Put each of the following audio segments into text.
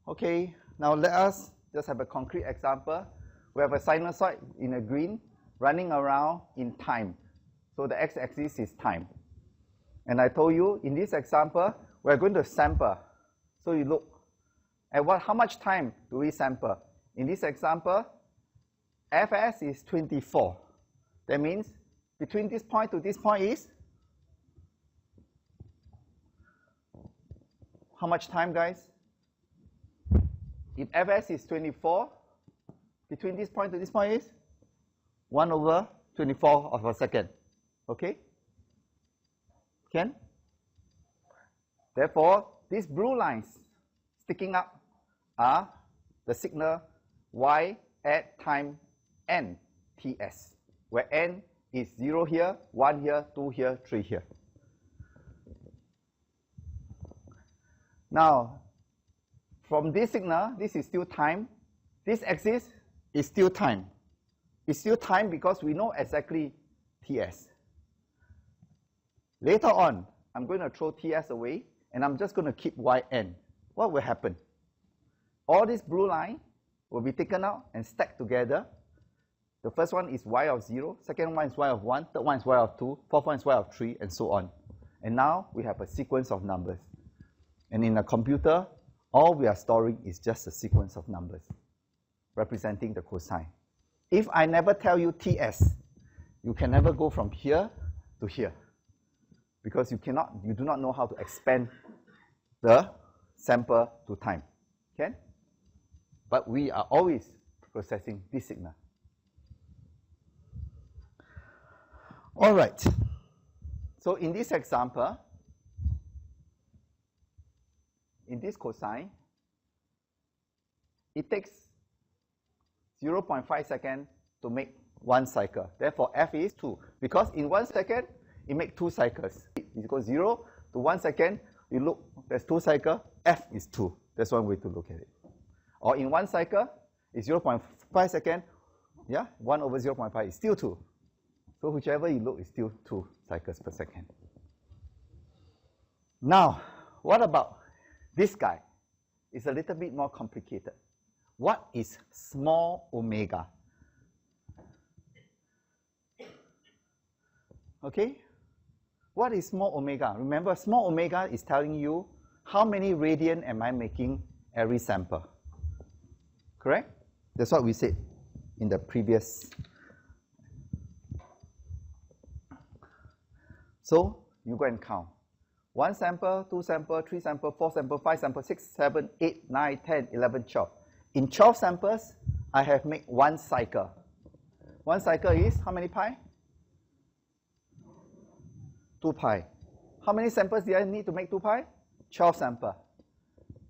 Okay, now let us just have a concrete example. We have a sinusoid in a green running around in time. So the x-axis is time. And I told you in this example, we're going to sample. So you look at how much time do we sample? In this example, fs is 24. That means between this point to this point is how much time, guys? If fs is 24, between this point to this point is 1 over 24 of a second. Okay? Can? Therefore, these blue lines sticking up are the signal y at time n, ts, where n is 0 here, 1 here, 2 here, 3 here. Now, from this signal, this is still time. This axis is still time. It's still time because we know exactly ts. Later on, I'm going to throw ts away, and I'm just going to keep yn. What will happen? All this blue line will be taken out and stacked together. The first one is y of 0, second one is y of 1, third one is y of 2, fourth one is y of 3, and so on. And now we have a sequence of numbers. And in a computer, all we are storing is just a sequence of numbers representing the cosine. If I never tell you ts, you can never go from here to here because you do not know how to expand the sample to time. Okay? But we are always processing this signal. All right. So in this example, in this cosine, it takes 0.5 seconds to make 1 cycle. Therefore, f is 2. Because in 1 second, it makes 2 cycles. It goes 0 to 1 second. You look, there's 2 cycles. F is 2. That's one way to look at it. Or in 1 cycle, it's 0.5 seconds. Yeah, 1 over 0.5 is still 2. So whichever you look is still 2 cycles per second. Now, what about this guy? It's a little bit more complicated. What is small omega? Okay? What is small omega? Remember, small omega is telling you how many radian am I making every sample. Correct? That's what we said in the previous. So you go and count. 1 sample, 2 sample, 3 sample, 4 sample, 5 sample, 6, 7, 8, 9, 10, 11, 12. In 12 samples, I have made 1 cycle. 1 cycle is how many pi? 2 pi. How many samples did I need to make 2 pi? 12 samples.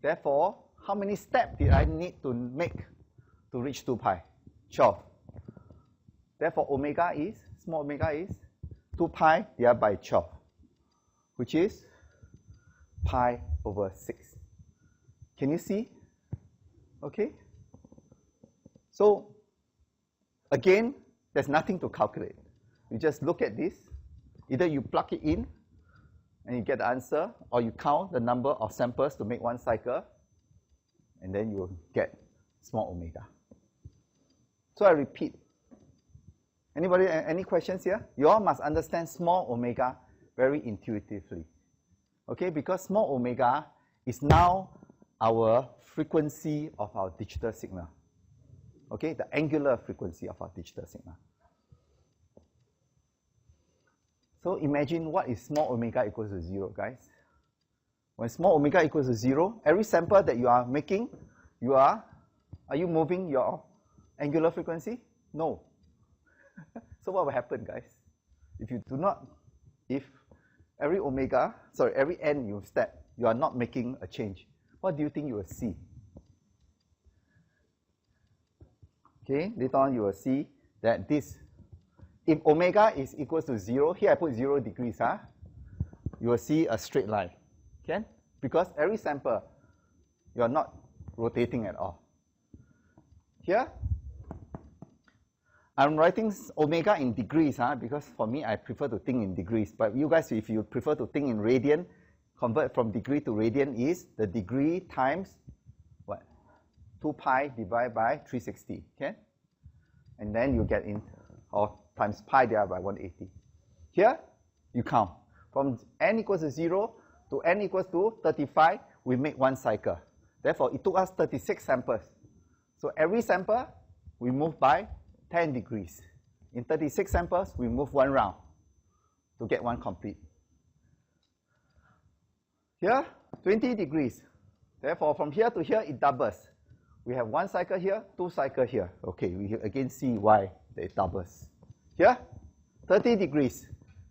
Therefore, how many steps did I need to make to reach 2 pi? 12. Therefore, omega is, small omega is 2 pi divided by 12, which is pi over 6. Can you see? Okay? So, again, there's nothing to calculate. You just look at this. Either you plug it in and you get the answer, or you count the number of samples to make 1 cycle, and then you get small omega. So I repeat. Anybody, any questions here? You all must understand small omega very intuitively. Okay, because small omega is now our frequency of our digital signal. Okay, the angular frequency of our digital signal. So imagine what is small omega equals to 0, guys. When small omega equals to 0, every sample that you are making, are you moving your angular frequency? No. So what will happen, guys? If you do not, if every n you step, you are not making a change, what do you think you will see? Okay, later on you will see that this, if omega is equals to 0, here I put 0 degrees, you will see a straight line, okay? Because every sample, you are not rotating at all. Here, I'm writing omega in degrees, because for me, I prefer to think in degrees. But you guys, if you prefer to think in radian, convert from degree to radian is the degree times what? 2 pi divided by 360, okay? And then you get in, or times pi divided by 180. Here, you count. From n equals to 0 to n equals to 35, we make one cycle. Therefore, it took us 36 samples. So every sample, we move by 10 degrees. In 36 samples, we move one round to get one complete. Here, 20 degrees. Therefore, from here to here, it doubles. We have one cycle here, two cycles here. Okay, we again see why it doubles. Here, 30 degrees.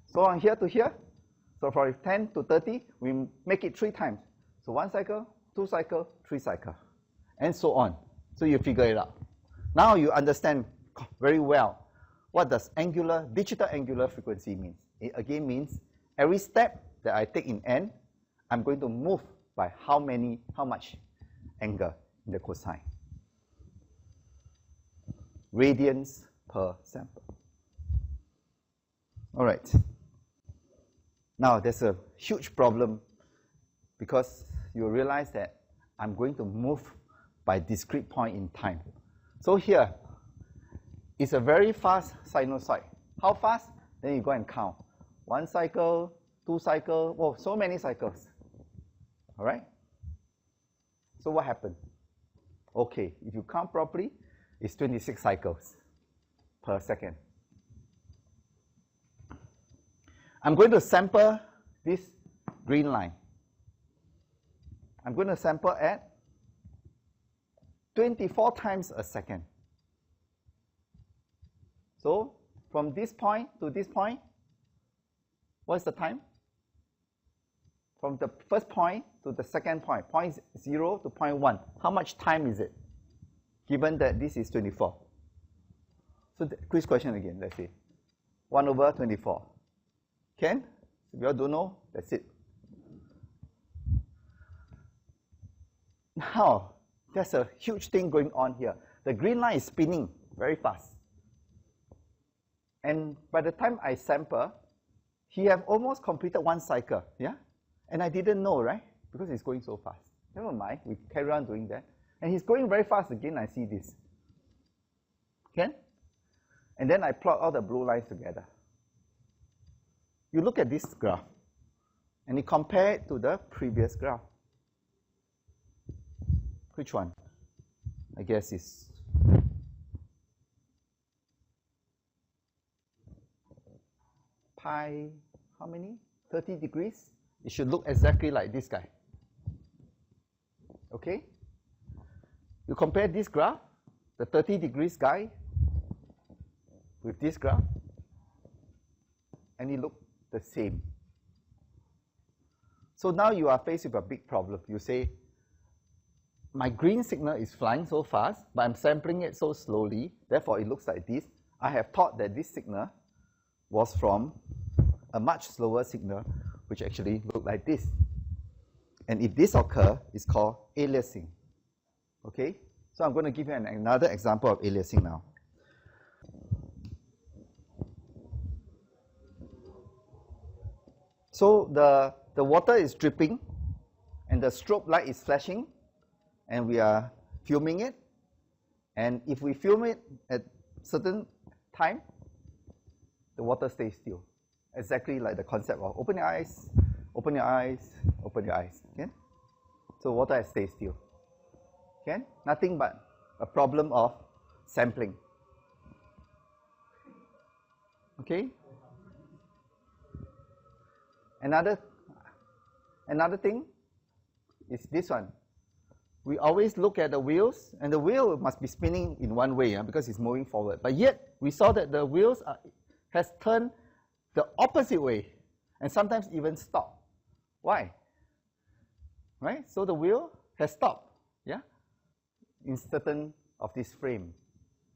So on here to here, so from 10 to 30, we make it 3 times. So one cycle, two cycle, 3 cycle, and so on. So you figure it out. Now you understand very well what does digital angular frequency means. It again means every step that I take in n, I'm going to move by how much angle in the cosine. Radians per sample. All right. Now there's a huge problem because you realize that I'm going to move by discrete point in time. So here, it's a very fast sinusoid. How fast? Then you go and count. 1 cycle, 2 cycles, oh, so many cycles. All right? So what happened? Okay, if you count properly, it's 26 cycles per second. I'm going to sample this green line. I'm going to sample at 24 times a second. So from this point to this point, what's the time? From the first point to the second point, point 0 to point 1, how much time is it? Given that this is 24. So the quiz question again, let's see. 1 over 24. Can? If you all don't know, that's it. Now, there's a huge thing going on here. The green line is spinning very fast. And by the time I sample, he have almost completed one cycle, yeah? And I didn't know, right? Because it's going so fast. Never mind, we carry on doing that. And he's going very fast again, I see this. Okay? And then I plot all the blue lines together. You look at this graph, and you compare it to the previous graph. Which one? I guess it's pi, how many? 30 degrees? It should look exactly like this guy. Okay? You compare this graph, the 30 degrees guy, with this graph, and it looks the same. So now you are faced with a big problem. You say, my green signal is flying so fast, but I'm sampling it so slowly, therefore it looks like this. I have thought that this signal was from a much slower signal, which actually looked like this. And if this occurs, it's called aliasing. Okay? So I'm going to give you another example of aliasing now. So the water is dripping, and the strobe light is flashing, and we are filming it. And if we film it at certain time, the water stays still. Exactly like the concept of open your eyes, open your eyes, open your eyes. Okay? So water stays still. Okay? Nothing but a problem of sampling. Okay? Another thing is this one. We always look at the wheels, and the wheel must be spinning in one way because it's moving forward. But yet, we saw that the wheels has turned the opposite way, and sometimes even stopped. Why? Right? So the wheel has stopped, yeah, in certain of this frame.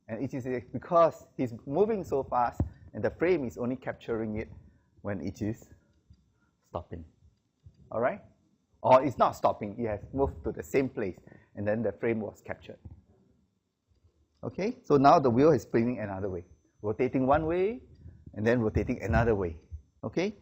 And it is because he's moving so fast, and the frame is only capturing it when it is stopping. All right? Or it's not stopping, it has moved to the same place, and then the frame was captured. Okay? So now the wheel is spinning another way, rotating one way, and then rotating another way. Okay?